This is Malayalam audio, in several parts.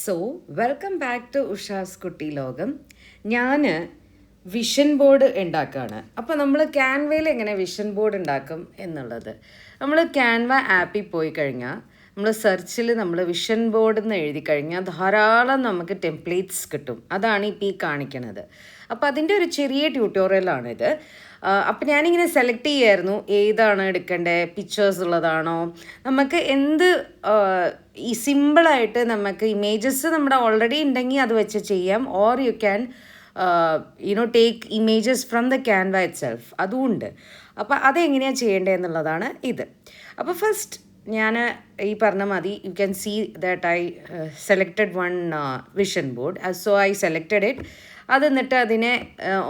സോ വെൽക്കം ബാക്ക് ടു ഉഷാസ് കുട്ടി ലോകം. ഞാൻ വിഷൻ ബോർഡ് ഉണ്ടാക്കുകയാണ്. അപ്പോൾ നമ്മൾ ക്യാൻവയിൽ എങ്ങനെ വിഷൻ ബോർഡ് ഉണ്ടാക്കും എന്നുള്ളത്, നമ്മൾ ക്യാൻവ ആപ്പിൽ പോയി കഴിഞ്ഞാൽ നമ്മൾ സെർച്ചിൽ നമ്മൾ വിഷൻ ബോർഡ് എന്ന് എഴുതി കഴിഞ്ഞാൽ ധാരാളം നമുക്ക് ടെംപ്ലേറ്റ്സ് കിട്ടും. അതാണ് ഇപ്പോൾ ഈ കാണിക്കണത്. അപ്പോൾ അതിൻ്റെ ഒരു ചെറിയ ട്യൂട്ടോറിയലാണിത്. അപ്പം ഞാനിങ്ങനെ സെലക്ട് ചെയ്യായിരുന്നു ഏതാണ് എടുക്കേണ്ടത്, പിക്ചേഴ്സ് ഉള്ളതാണോ, നമുക്ക് എന്ത് ഈ സിമ്പിളായിട്ട് നമുക്ക് ഇമേജസ് നമ്മുടെ ഓൾറെഡി ഉണ്ടെങ്കിൽ അത് വെച്ച് ചെയ്യാം. Or you can take images from the Canva itself, അതുമുണ്ട്. അപ്പോൾ അതെങ്ങനെയാണ് ചെയ്യേണ്ടത് എന്നുള്ളതാണ് ഇത്. അപ്പോൾ ഫസ്റ്റ് ഞാൻ ഈ പറഞ്ഞ മതി, you can see that I selected one vision board. So I selected it. അത് എന്നിട്ട് അതിനെ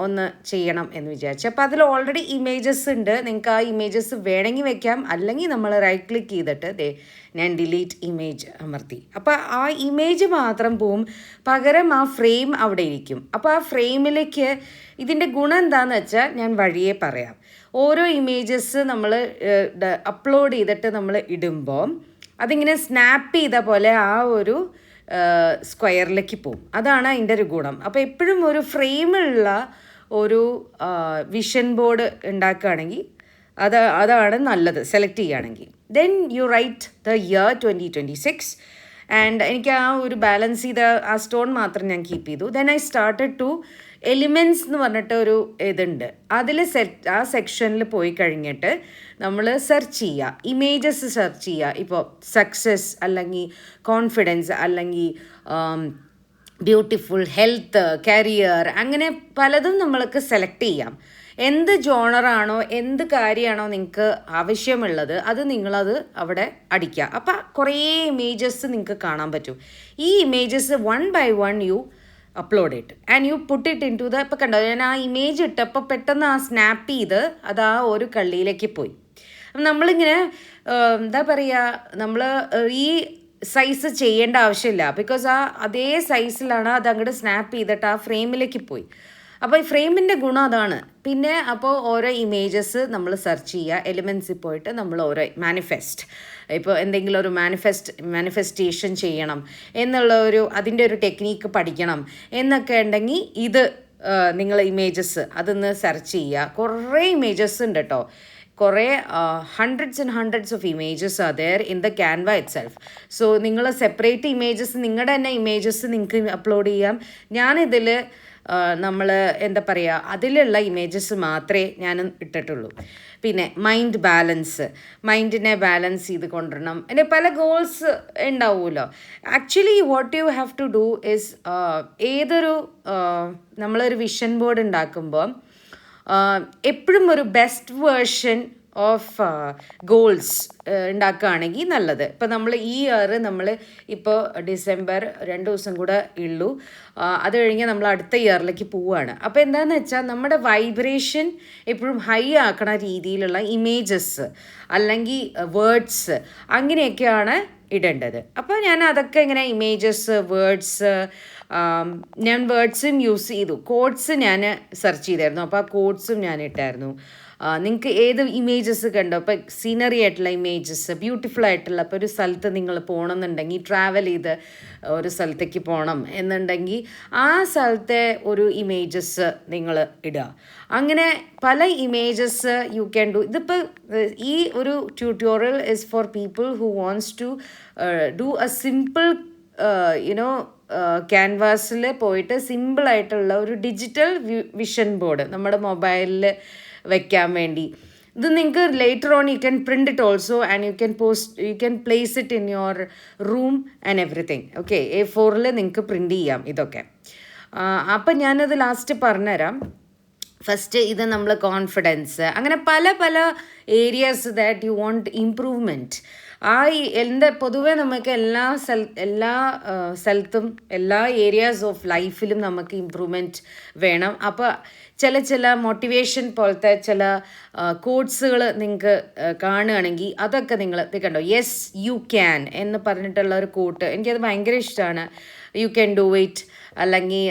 ഒന്ന് ചെയ്യണം എന്ന് വിചാരിച്ചു. അപ്പോൾ അതിൽ ഓൾറെഡി ഇമേജസ് ഉണ്ട്. നിങ്ങൾക്ക് ആ ഇമേജസ് വേണമെങ്കിൽ വെക്കാം, അല്ലെങ്കിൽ നമ്മൾ റൈറ്റ് ക്ലിക്ക് ചെയ്തിട്ട് ഞാൻ ഡിലീറ്റ് ഇമേജ് അമർത്തി. അപ്പോൾ ആ ഇമേജ് മാത്രം പോവും, പകരം ആ ഫ്രെയിം അവിടെ ഇരിക്കും. അപ്പോൾ ആ ഫ്രെയിമിലേക്ക് ഇതിൻ്റെ ഗുണം എന്താണെന്ന് വെച്ചാൽ ഞാൻ വഴിയെ പറയാം. ഓരോ ഇമേജസ് നമ്മൾ അപ്ലോഡ് ചെയ്തിട്ട് നമ്മൾ ഇടുമ്പോൾ അതിങ്ങനെ സ്നാപ്പ് ചെയ്ത പോലെ ആ ഒരു സ്ക്വയറിലേക്ക് പോവും. അതാണ് അതിൻ്റെ ഒരു ഗുണം. അപ്പോൾ എപ്പോഴും ഒരു ഫ്രെയിമുള്ള ഒരു വിഷൻ ബോർഡ് ഉണ്ടാക്കുകയാണെങ്കിൽ അതാണ് നല്ലത്, സെലക്ട് ചെയ്യുകയാണെങ്കിൽ. Then you write the year 2026 and എനിക്ക് ആ ഒരു ബാലൻസ് ചെയ്ത ആ സ്റ്റോൺ മാത്രം ഞാൻ കീപ്പ് ചെയ്തു. Then I started to elements എന്ന് പറഞ്ഞിട്ട് ഒരു ഇതുണ്ട്. അതിൽ ആ സെക്ഷനിൽ പോയി കഴിഞ്ഞിട്ട് നമ്മൾ സെർച്ച് ചെയ്യുക, ഇമേജസ് സെർച്ച് ചെയ്യുക. ഇപ്പോൾ സക്സസ്, അല്ലെങ്കിൽ കോൺഫിഡൻസ്, അല്ലെങ്കിൽ ബ്യൂട്ടിഫുൾ, ഹെൽത്ത്, കരിയർ, അങ്ങനെ പലതും നമ്മൾക്ക് സെലക്ട് ചെയ്യാം. എന്ത് ജോണറാണോ, എന്ത് കാര്യമാണോ നിങ്ങൾക്ക് ആവശ്യമുള്ളത് അത് നിങ്ങളത് അവിടെ അടിക്കുക. അപ്പം കുറേ ഇമേജസ് നിങ്ങൾക്ക് കാണാൻ പറ്റും. ഈ images one by one you upload ഇട്ട് and you put it into the. ഇപ്പം കണ്ടോ, ഞാൻ ആ ഇമേജ് ഇട്ടപ്പോൾ പെട്ടെന്ന് ആ സ്നാപ്പ് ചെയ്ത് അത് ആ ഒരു കള്ളിയിലേക്ക് പോയി. അപ്പം നമ്മളിങ്ങനെ എന്താ പറയുക, നമ്മൾ ഈ സൈസ് ചെയ്യേണ്ട ആവശ്യമില്ല. ബിക്കോസ് അതേ സൈസിലാണ് അത് അങ്ങോട്ട് സ്നാപ്പ് ചെയ്തിട്ട് ആ ഫ്രെയിമിലേക്ക് പോയി. അപ്പോൾ ഈ ഫ്രെയിമിൻ്റെ ഗുണം അതാണ്. പിന്നെ അപ്പോൾ ഓരോ ഇമേജസ് നമ്മൾ സെർച്ച് ചെയ്യുക, എലിമെൻറ്റ്സിൽ പോയിട്ട് നമ്മൾ ഓരോ മാനിഫെസ്റ്റ്, ഇപ്പോൾ എന്തെങ്കിലും ഒരു മാനിഫെസ്റ്റേഷൻ ചെയ്യണം എന്നുള്ള അതിൻ്റെ ഒരു ടെക്നീക്ക് പഠിക്കണം എന്നൊക്കെ ഉണ്ടെങ്കിൽ ഇത് നിങ്ങൾ ഇമേജസ് അതൊന്ന് സെർച്ച് ചെയ്യുക. കുറേ ഇമേജസ് ഉണ്ട് കേട്ടോ, കുറേ hundreds and hundreds of images are there in the Canva itself. So നിങ്ങൾ സെപ്പറേറ്റ് ഇമേജസ്, നിങ്ങളുടെ തന്നെ ഇമേജസ് നിങ്ങൾക്ക് അപ്ലോഡ് ചെയ്യാം. ഞാനിതിൽ നമ്മൾ എന്താ പറയുക, അതിലുള്ള ഇമേജസ് മാത്രമേ ഞാൻ ഇട്ടിട്ടുള്ളൂ. പിന്നെ മൈൻഡിനെ ബാലൻസ് ചെയ്ത് കൊണ്ടുവരണം. എൻ്റെ പല ഗോൾസ് ഉണ്ടാവുമല്ലോ. Actually what you have to do is, ഏതൊരു നമ്മളൊരു വിഷൻ ബോർഡ് ഉണ്ടാക്കുമ്പോൾ എപ്പോഴും ഒരു ബെസ്റ്റ് വേർഷൻ ഓഫ് ഗോൾസ് ഉണ്ടാക്കുകയാണെങ്കിൽ നല്ലത്. ഇപ്പോൾ നമ്മൾ ഈ ഇയർ നമ്മൾ ഇപ്പോൾ ഡിസംബർ 2 ദിവസം കൂടെ ഉള്ളൂ, അത് കഴിഞ്ഞ് നമ്മൾ അടുത്ത ഇയറിലേക്ക് പോവുകയാണ്. അപ്പോൾ എന്താണെന്ന് വെച്ചാൽ നമ്മുടെ വൈബ്രേഷൻ എപ്പോഴും ഹൈ ആക്കണ രീതിയിലുള്ള ഇമേജസ് അല്ലെങ്കിൽ വേർഡ്സ് അങ്ങനെയൊക്കെയാണ് ഇടേണ്ടത്. അപ്പോൾ ഞാൻ അതൊക്കെ ഇങ്ങനെ ഇമേജസ്, വേർഡ്സ്, ഞാൻ വേർഡ്സും യൂസ് ചെയ്തു. കോഡ്സ് ഞാൻ സെർച്ച് ചെയ്തായിരുന്നു, അപ്പോൾ ആ കോഡ്സും ഞാൻ ഇട്ടായിരുന്നു. നിങ്ങൾക്ക് ഏത് ഇമേജസ് കണ്ടോ, ഇപ്പോൾ സീനറി ആയിട്ടുള്ള ഇമേജസ്, ബ്യൂട്ടിഫുൾ ആയിട്ടുള്ള, ഇപ്പോൾ ഒരു സ്ഥലത്ത് നിങ്ങൾ പോകണമെന്നുണ്ടെങ്കിൽ, ട്രാവൽ ചെയ്ത് ഒരു സ്ഥലത്തേക്ക് പോകണം എന്നുണ്ടെങ്കിൽ ആ സ്ഥലത്തെ ഒരു ഇമേജസ് നിങ്ങൾ ഇടുക. അങ്ങനെ പല ഇമേജസ് യു ക്യാൻ ഡു. ഇതിപ്പോൾ ഈ ഒരു tutorial is for people who wants to do a simple ക്യാൻവാസിൽ പോയിട്ട് സിമ്പിളായിട്ടുള്ള ഒരു ഡിജിറ്റൽ വിഷൻ ബോർഡ് നമ്മുടെ മൊബൈലിൽ വെക്കാൻ വേണ്ടി. ഇത് നിങ്ങൾക്ക് later on you can print it also and you can place it in your room and everything. Okay, A4 നിങ്ങൾക്ക് പ്രിൻ്റ് ചെയ്യാം ഇതൊക്കെ. അപ്പം ഞാനത് ലാസ്റ്റ് പറഞ്ഞുതരാം. ഫസ്റ്റ് ഇത് നമ്മൾ കോൺഫിഡൻസ്, അങ്ങനെ പല പല areas that you want improvement. പൊതുവെ നമുക്ക് എല്ലാ സ്ഥലത്തും എല്ലാ ഏരിയാസ് ഓഫ് ലൈഫിലും നമുക്ക് ഇമ്പ്രൂവ്മെൻറ്റ് വേണം. അപ്പോൾ ചില മോട്ടിവേഷൻ പോലത്തെ ചില കോഡ്സുകൾ നിങ്ങൾക്ക് കാണുകയാണെങ്കിൽ അതൊക്കെ നിങ്ങൾ കണ്ടോ, യെസ് യു ക്യാൻ എന്ന് പറഞ്ഞിട്ടുള്ള ഒരു കോട്ട് എനിക്കത് ഭയങ്കര ഇഷ്ടമാണ്. യു ക്യാൻ ഡു ഇറ്റ്, അല്ലെങ്കിൽ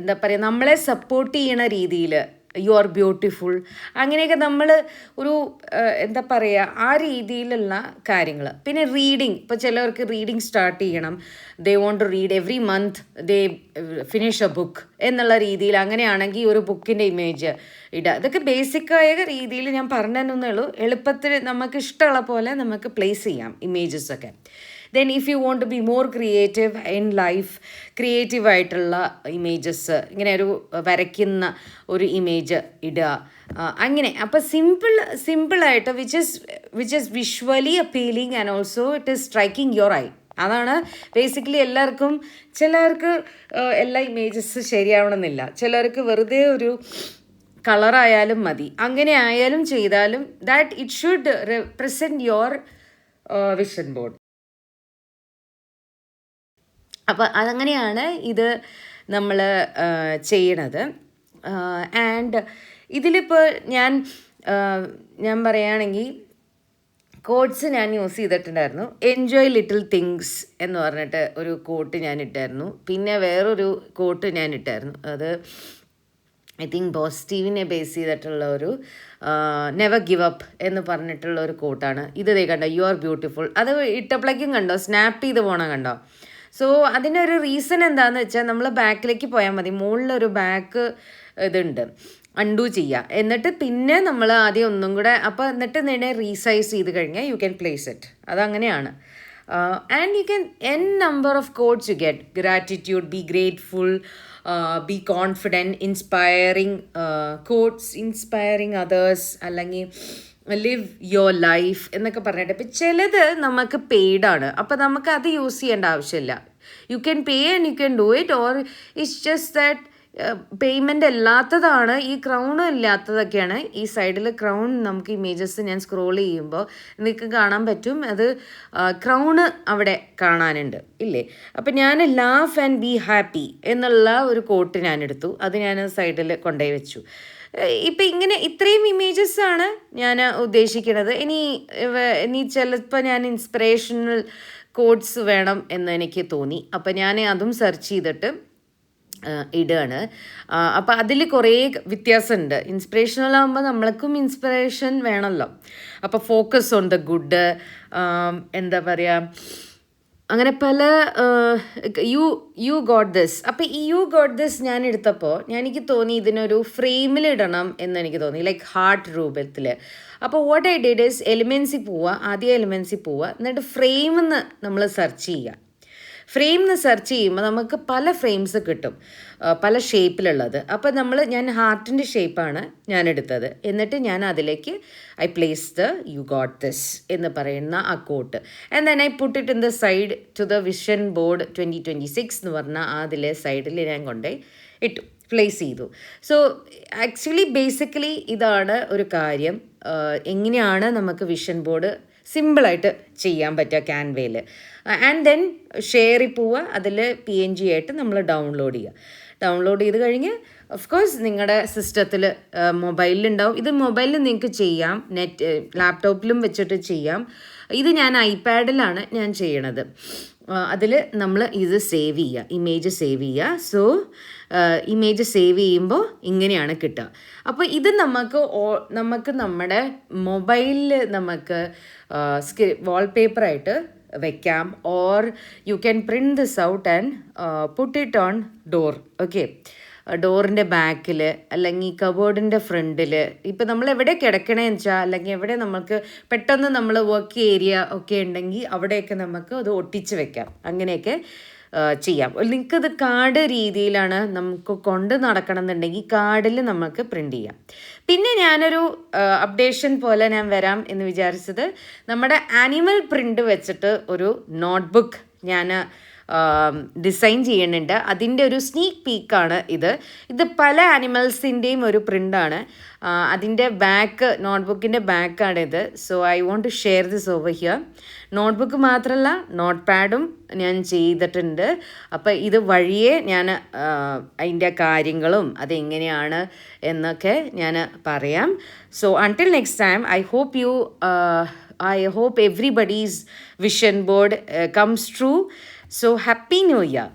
എന്താ പറയുക, നമ്മളെ സപ്പോർട്ട് ചെയ്യണ രീതിയിൽ യു ആർ ബ്യൂട്ടിഫുൾ, അങ്ങനെയൊക്കെ നമ്മൾ ഒരു എന്താ പറയുക, ആ രീതിയിലുള്ള കാര്യങ്ങൾ. പിന്നെ റീഡിങ്, ഇപ്പോൾ ചിലവർക്ക് റീഡിങ് സ്റ്റാർട്ട് ചെയ്യണം, they want to read every month, they finish a book എന്നുള്ള രീതിയിൽ, അങ്ങനെയാണെങ്കിൽ ഒരു ബുക്കിൻ്റെ ഇമേജ് ഇടുക. ഇതൊക്കെ ബേസിക്കായ രീതിയിൽ ഞാൻ പറഞ്ഞു തന്നേ ഉള്ളൂ. എളുപ്പത്തിൽ നമുക്ക് ഇഷ്ടമുള്ള പോലെ നമുക്ക് പ്ലേസ് ചെയ്യാം ഇമേജസൊക്കെ. Then if you want to be more creative in life, ക്രിയേറ്റീവായിട്ടുള്ള ഇമേജസ്, ഇങ്ങനെ ഒരു വരയ്ക്കുന്ന ഒരു ഇമേജ് ഇടുക, അങ്ങനെ. അപ്പോൾ സിമ്പിളായിട്ട് which is visually appealing and also it is striking your eye. അതാണ് ബേസിക്കലി എല്ലാവർക്കും. ചിലർക്ക് എല്ലാ ഇമേജസ് ശരിയാവണമെന്നില്ല, ചിലർക്ക് വെറുതെ ഒരു കളറായാലും മതി. അങ്ങനെ ആയാലും ചെയ്താലും that it should represent your vision board. അപ്പോൾ അതങ്ങനെയാണ് ഇത് നമ്മൾ ചെയ്യണത്. ആൻഡ് ഇതിലിപ്പോൾ ഞാൻ പറയുകയാണെങ്കിൽ കോട്ട്സ് ഞാൻ യൂസ് ചെയ്തിട്ടുണ്ടായിരുന്നു. എൻജോയ് ലിറ്റിൽ തിങ്സ് എന്ന് പറഞ്ഞിട്ട് ഒരു കോട്ട് ഞാൻ ഇട്ടായിരുന്നു. പിന്നെ വേറൊരു കോട്ട് ഞാൻ ഇട്ടായിരുന്നു, അത് ഐ തിങ്ക് ബോസ് സ്റ്റീവിനെ ബേസ് ചെയ്തിട്ടുള്ള ഒരു നെവർ ഗിവ് അപ്പ് എന്ന് പറഞ്ഞിട്ടുള്ള ഒരു കോട്ടാണ് ഇത്. കണ്ടോ, യു ആർ ബ്യൂട്ടിഫുൾ, അത് ഇട്ടപ്പോഴേക്കും കണ്ടോ സ്നാപ്പ് ചെയ്ത് പോകണം, കണ്ടോ. സോ അതിൻ്റെ ഒരു റീസൺ എന്താണെന്ന് വെച്ചാൽ, നമ്മൾ ബാക്കിലേക്ക് പോയാൽ മതി, മുകളിലൊരു ബാക്ക് ഇതുണ്ട്, അൺഡു ചെയ്യുക, എന്നിട്ട് പിന്നെ നമ്മൾ ആദ്യം ഒന്നും കൂടെ, അപ്പോൾ എന്നിട്ട് നിന്നെ റീസൈസ് ചെയ്ത് കഴിഞ്ഞാൽ യു ക്യാൻ പ്ലേസ് ഇറ്റ്. അതങ്ങനെയാണ്. And you can number of quotes you get. Gratitude, be grateful, be confident, inspiring quotes, inspiring others, അല്ലെങ്കിൽ ലിവ് യുവർ ലൈഫ് എന്നൊക്കെ പറഞ്ഞിട്ട്. ഇപ്പം ചിലത് നമുക്ക് പെയ്ഡാണ്, അപ്പോൾ നമുക്ക് അത് യൂസ് ചെയ്യേണ്ട ആവശ്യമില്ല. You can pay and you can do it, or it's just that payment അല്ലാത്തതാണ്. ഈ ക്രൗൺ ഇല്ലാത്തതൊക്കെയാണ്. ഈ സൈഡിൽ ക്രൗൺ നമുക്ക് ഇമേജസ് ഞാൻ സ്ക്രോൾ ചെയ്യുമ്പോൾ നിങ്ങൾക്ക് കാണാൻ പറ്റും, അത് ക്രൗണ് അവിടെ കാണാനുണ്ട് ഇല്ലേ. അപ്പം ഞാൻ ലാഫ് ആൻഡ് ബി ഹാപ്പി എന്നുള്ള ഒരു കോട്ട് ഞാൻ എടുത്തു, അത് ഞാൻ സൈഡിൽ കൊണ്ടുപോയി വെച്ചു. ഇപ്പം ഇങ്ങനെ ഇത്രയും ഇമേജസ്സാണ് ഞാൻ ഉദ്ദേശിക്കുന്നത്. ഇനി ചിലപ്പോൾ ഞാൻ ഇൻസ്പിറേഷണൽ കോട്ട്സ് വേണം എന്ന് എനിക്ക് തോന്നി, അപ്പം ഞാൻ അതും സെർച്ച് ചെയ്തിട്ട് ഇടുകയാണ്. അപ്പോൾ അതിൽ കുറേ വ്യത്യാസമുണ്ട്. ഇൻസ്പിറേഷണൽ ആകുമ്പോൾ നമ്മൾക്കും ഇൻസ്പിറേഷൻ വേണമല്ലോ. അപ്പോൾ ഫോക്കസ് ഓൺ ദ ഗുഡ്, എന്താ പറയുക, അങ്ങനെ പല യു ഗോട്ട് ദിസ്. അപ്പോൾ ഈ യു ഗോട്ട് ദിസ് ഞാൻ എടുത്തപ്പോൾ എനിക്ക് തോന്നി ഇതിനൊരു ഫ്രെയിമിലിടണം എന്നെനിക്ക് തോന്നി, ലൈക്ക് ഹാർട്ട് രൂപത്തിൽ. അപ്പോൾ വാട്ട് ഐ ഡിഡ് ഈസ് എലിമെൻസിൽ പോവുക, ആദ്യം എലിമെൻസിൽ പോവുക, എന്നിട്ട് ഫ്രെയിമെന്ന് നമ്മൾ സെർച്ച് ചെയ്യുക. ഫ്രെയിമെന്ന് സെർച്ച് ചെയ്യുമ്പോൾ നമുക്ക് പല ഫ്രെയിംസ് കിട്ടും, പല ഷേപ്പിലുള്ളത്. അപ്പോൾ ഞാൻ ഹാർട്ടിൻ്റെ ഷേപ്പാണ് ഞാൻ എടുത്തത്. എന്നിട്ട് ഞാൻ അതിലേക്ക് I place the you got this എന്ന് പറയുന്ന ആ quote, and then I put it in the side to the vision board 2026 എന്ന് പറഞ്ഞാൽ അതിലെ സൈഡിൽ ഞാൻ കൊണ്ടുപോയി ഇട്ടു, പ്ലേസ് ചെയ്തു. സോ ആക്ച്വലി ബേസിക്കലി ഇതാണ് ഒരു കാര്യം, എങ്ങനെയാണ് നമുക്ക് വിഷൻ ബോർഡ് സിമ്പിളായിട്ട് ചെയ്യാൻ പറ്റുക ക്യാൻവയിൽ. ആൻഡ് ദെൻ ഷെയറിൽ പോവുക, അതിൽ PNG ആയിട്ട് നമ്മൾ ഡൗൺലോഡ് ചെയ്യുക. ഡൗൺലോഡ് ചെയ്ത് കഴിഞ്ഞ് ഓഫ് കോഴ്സ് നിങ്ങളുടെ സിസ്റ്റത്തിൽ മൊബൈലിലുണ്ടാവും. ഇത് മൊബൈലിൽ നിങ്ങൾക്ക് ചെയ്യാം, ലാപ്ടോപ്പിലും വെച്ചിട്ട് ചെയ്യാം. ഇത് ഞാൻ ഐപാഡിലാണ് ഞാൻ ചെയ്യണത്. അതിൽ നമ്മൾ ഇത് സേവ് ചെയ്യുക, ഇമേജ് സേവ് ചെയ്യുക. സോ ഇമേജ് സേവ് ചെയ്യുമ്പോൾ ഇങ്ങനെയാണ് കിട്ടുക. അപ്പോൾ ഇത് നമുക്ക് നമ്മുടെ മൊബൈലിൽ നമുക്ക് വാൾപേപ്പറായിട്ട് വെക്കാം, or you can print this out and put it on door. Okay, ഡോറിൻ്റെ ബാക്കിൽ അല്ലെങ്കിൽ കബോർഡിൻ്റെ ഫ്രണ്ടിൽ, ഇപ്പോൾ നമ്മൾ എവിടെ കിടക്കണമെന്ന് വെച്ചാൽ, അല്ലെങ്കിൽ എവിടെ നമുക്ക് പെട്ടെന്ന് നമ്മൾ വർക്ക് ഏരിയ ഒക്കെ ഉണ്ടെങ്കിൽ അവിടെയൊക്കെ നമുക്ക് അത് ഒട്ടിച്ച് വെക്കാം. അങ്ങനെയൊക്കെ ചെയ്യാം. നിങ്ങൾക്കത് കാർഡ് രീതിയിലാണ് നമുക്ക് കൊണ്ട് നടക്കണം എന്നുണ്ടെങ്കിൽ കാർഡിൽ നമുക്ക് പ്രിൻ്റ് ചെയ്യാം. പിന്നെ ഞാനൊരു അപ്ഡേഷൻ പോലെ ഞാൻ വരാം എന്ന് വിചാരിച്ചത്, നമ്മുടെ ആനിമൽ പ്രിൻ്റ് വെച്ചിട്ട് ഒരു നോട്ട്ബുക്ക് ഞാൻ ഡിസൈൻ ചെയ്യുന്നുണ്ട്. അതിൻ്റെ ഒരു സ്നീക്ക് പീക്കാണ് ഇത് പല ആനിമൽസിൻ്റെയും ഒരു പ്രിൻ്റാണ്. അതിൻ്റെ ബാക്ക്, നോട്ട്ബുക്കിൻ്റെ ബാക്കാണിത്. So I want to share this over here. Notebook മാത്രമല്ല, നോട്ട് പാഡും ഞാൻ ചെയ്തിട്ടുണ്ട്. അപ്പോൾ ഇത് വഴിയേ ഞാൻ അതിൻ്റെ കാര്യങ്ങളും അതെങ്ങനെയാണ് എന്നൊക്കെ ഞാൻ പറയാം. So until next time, I hope everybody's vision board comes true. So happy New Year.